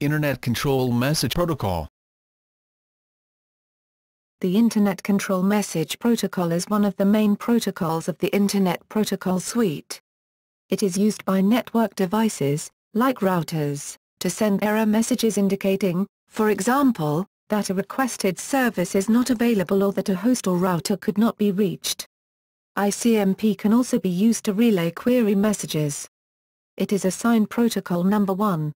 Internet Control Message Protocol. The Internet Control Message Protocol is one of the main protocols of the Internet Protocol Suite. It is used by network devices, like routers, to send error messages indicating, for example, that a requested service is not available or that a host or router could not be reached. ICMP can also be used to relay query messages. It is assigned protocol number 1.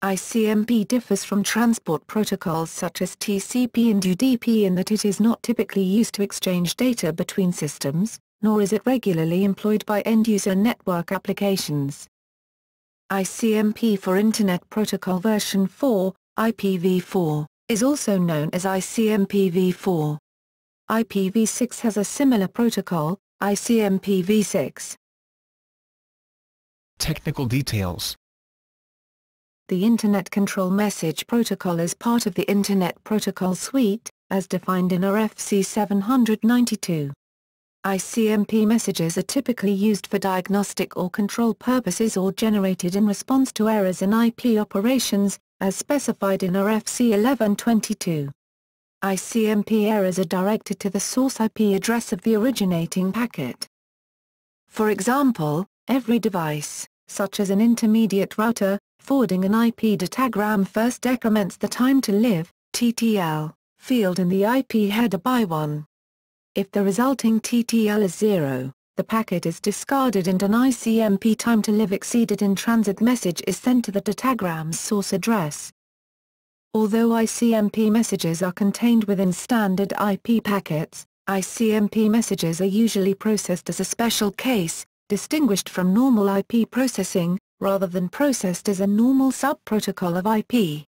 ICMP differs from transport protocols such as TCP and UDP in that it is not typically used to exchange data between systems, nor is it regularly employed by end-user network applications. ICMP for Internet Protocol version 4, IPv4, is also known as ICMP v4. IPv6 has a similar protocol, ICMP v6. Technical details. The Internet Control Message Protocol is part of the Internet Protocol Suite, as defined in RFC 792. ICMP messages are typically used for diagnostic or control purposes or generated in response to errors in IP operations, as specified in RFC 1122. ICMP errors are directed to the source IP address of the originating packet. For example, every device, such as an intermediate router, forwarding an IP datagram first decrements the time to live, TTL, field in the IP header by 1. If the resulting TTL is 0, the packet is discarded and an ICMP time to live exceeded in transit message is sent to the datagram's source address. Although ICMP messages are contained within standard IP packets, ICMP messages are usually processed as a special case, distinguished from normal IP processing, rather than processed as a normal sub-protocol of IP.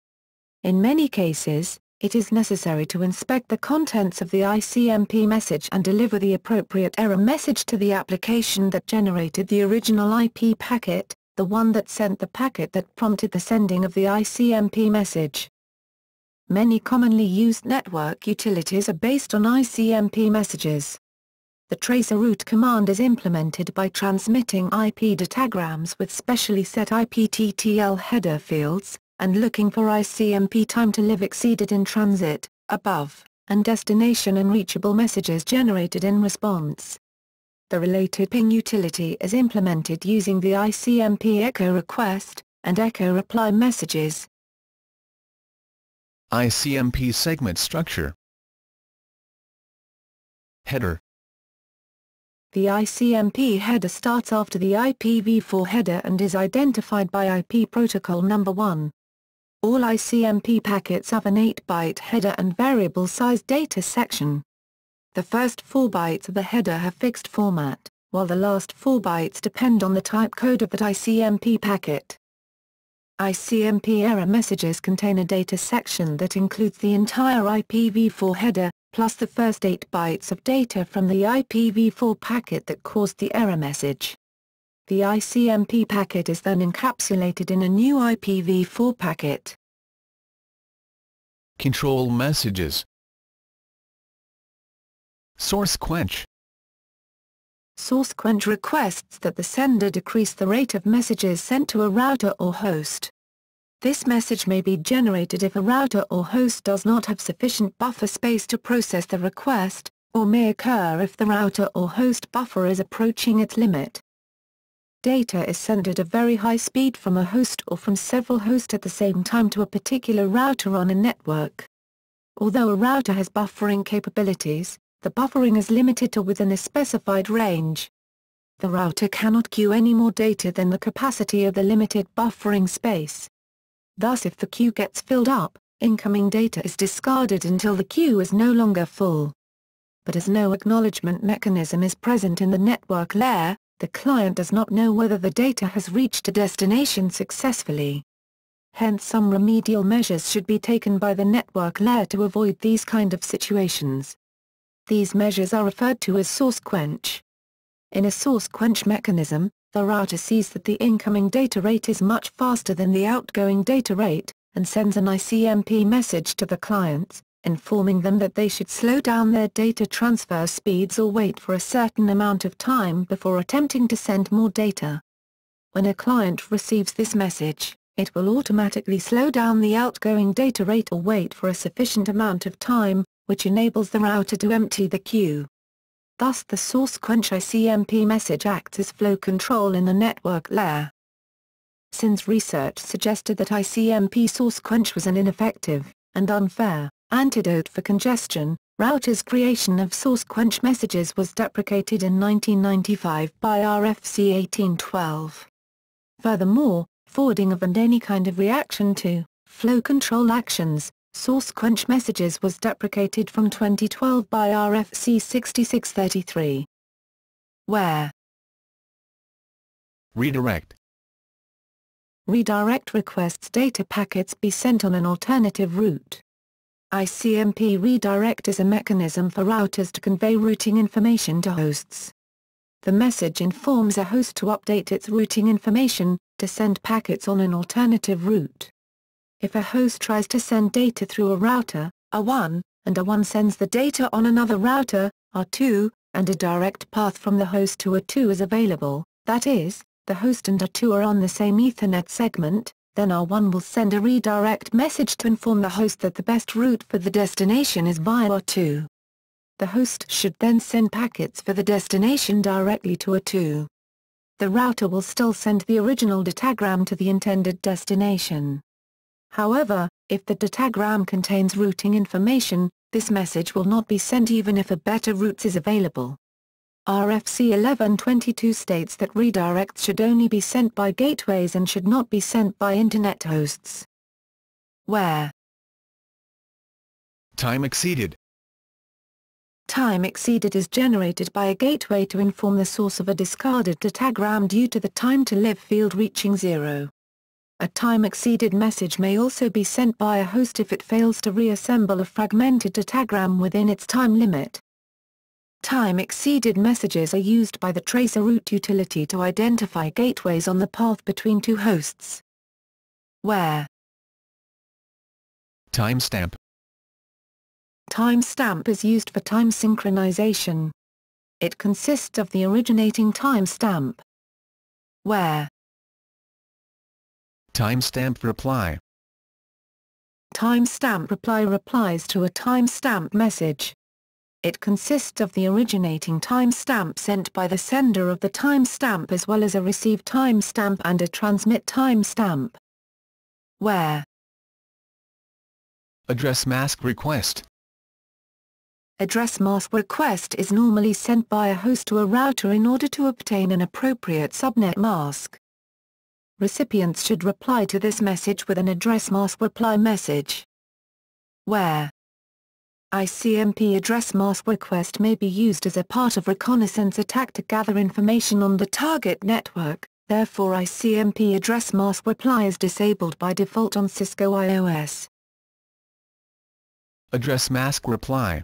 In many cases, it is necessary to inspect the contents of the ICMP message and deliver the appropriate error message to the application that generated the original IP packet, the one that sent the packet that prompted the sending of the ICMP message. Many commonly used network utilities are based on ICMP messages. The tracer route command is implemented by transmitting IP datagrams with specially set IPTTL header fields, and looking for ICMP time to live exceeded in transit, above, and destination unreachable messages generated in response. The related ping utility is implemented using the ICMP echo request, and echo reply messages. ICMP segment structure. Header. The ICMP header starts after the IPv4 header and is identified by IP protocol number 1. All ICMP packets have an 8-byte header and variable-sized data section. The first 4 bytes of the header have fixed format, while the last 4 bytes depend on the type code of that ICMP packet. ICMP error messages contain a data section that includes the entire IPv4 header, plus the first 8 bytes of data from the IPv4 packet that caused the error message. The ICMP packet is then encapsulated in a new IPv4 packet. Control messages. Source quench. Source quench requests that the sender decrease the rate of messages sent to a router or host. This message may be generated if a router or host does not have sufficient buffer space to process the request, or may occur if the router or host buffer is approaching its limit. Data is sent at a very high speed from a host or from several hosts at the same time to a particular router on a network. Although a router has buffering capabilities, the buffering is limited to within a specified range. The router cannot queue any more data than the capacity of the limited buffering space. Thus, if the queue gets filled up, incoming data is discarded until the queue is no longer full. But as no acknowledgement mechanism is present in the network layer, the client does not know whether the data has reached a destination successfully. Hence, some remedial measures should be taken by the network layer to avoid these kind of situations. These measures are referred to as source quench. In a source quench mechanism, the router sees that the incoming data rate is much faster than the outgoing data rate, and sends an ICMP message to the clients, informing them that they should slow down their data transfer speeds or wait for a certain amount of time before attempting to send more data. When a client receives this message, It will automatically slow down the outgoing data rate or wait for a sufficient amount of time, which enables the router to empty the queue. Thus the source quench ICMP message acts as flow control in the network layer. Since research suggested that ICMP source quench was an ineffective, and unfair, antidote for congestion, routers' creation of source quench messages was deprecated in 1995 by RFC 1812. Furthermore, forwarding of and any kind of reaction to flow control actions, source quench messages was deprecated from 2012 by RFC 6633. Where Redirect. redirect requests data packets be sent on an alternative route. ICMP redirect is a mechanism for routers to convey routing information to hosts. The message informs a host to update its routing information, to send packets on an alternative route. If a host tries to send data through a router, R1, and R1 sends the data on another router, R2, and a direct path from the host to R2 is available, that is, the host and R2 are on the same Ethernet segment, then R1 will send a redirect message to inform the host that the best route for the destination is via R2. The host should then send packets for the destination directly to R2. The router will still send the original datagram to the intended destination. However, if the datagram contains routing information, this message will not be sent even if a better route is available. RFC 1122 states that redirects should only be sent by gateways and should not be sent by Internet hosts. Where Time exceeded. time exceeded is generated by a gateway to inform the source of a discarded datagram due to the time to live field reaching 0. A time exceeded message may also be sent by a host if it fails to reassemble a fragmented datagram within its time limit. Time exceeded messages are used by the tracer route utility to identify gateways on the path between two hosts. Where Timestamp. timestamp is used for time synchronization. It consists of the originating timestamp. Where Timestamp reply. timestamp reply replies to a timestamp message. It consists of the originating timestamp sent by the sender of the timestamp as well as a receive timestamp and a transmit timestamp. Where Address mask request. address mask request is normally sent by a host to a router in order to obtain an appropriate subnet mask. Recipients should reply to this message with an address mask reply message. Where ICMP address mask request may be used as a part of reconnaissance attack to gather information on the target network, therefore ICMP address mask reply is disabled by default on Cisco iOS. Address mask reply.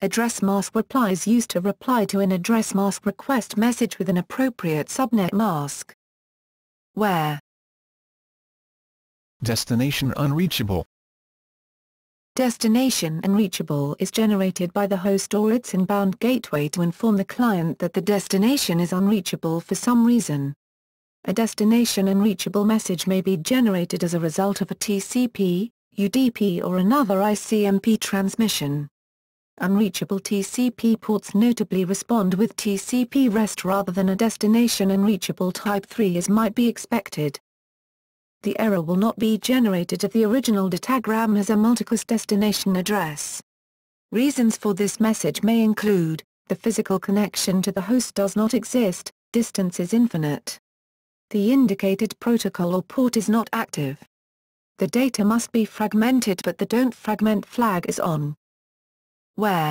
Address mask reply is used to reply to an address mask request message with an appropriate subnet mask. Where Destination unreachable. destination unreachable is generated by the host or its inbound gateway to inform the client that the destination is unreachable for some reason. A destination unreachable message may be generated as a result of a TCP, UDP or another ICMP transmission. Unreachable TCP ports notably respond with TCP rest rather than a destination unreachable type 3 as might be expected. The error will not be generated if the original datagram has a multicast destination address. Reasons for this message may include, the physical connection to the host does not exist, distance is infinite. The indicated protocol or port is not active. The data must be fragmented but the don't fragment flag is on. Where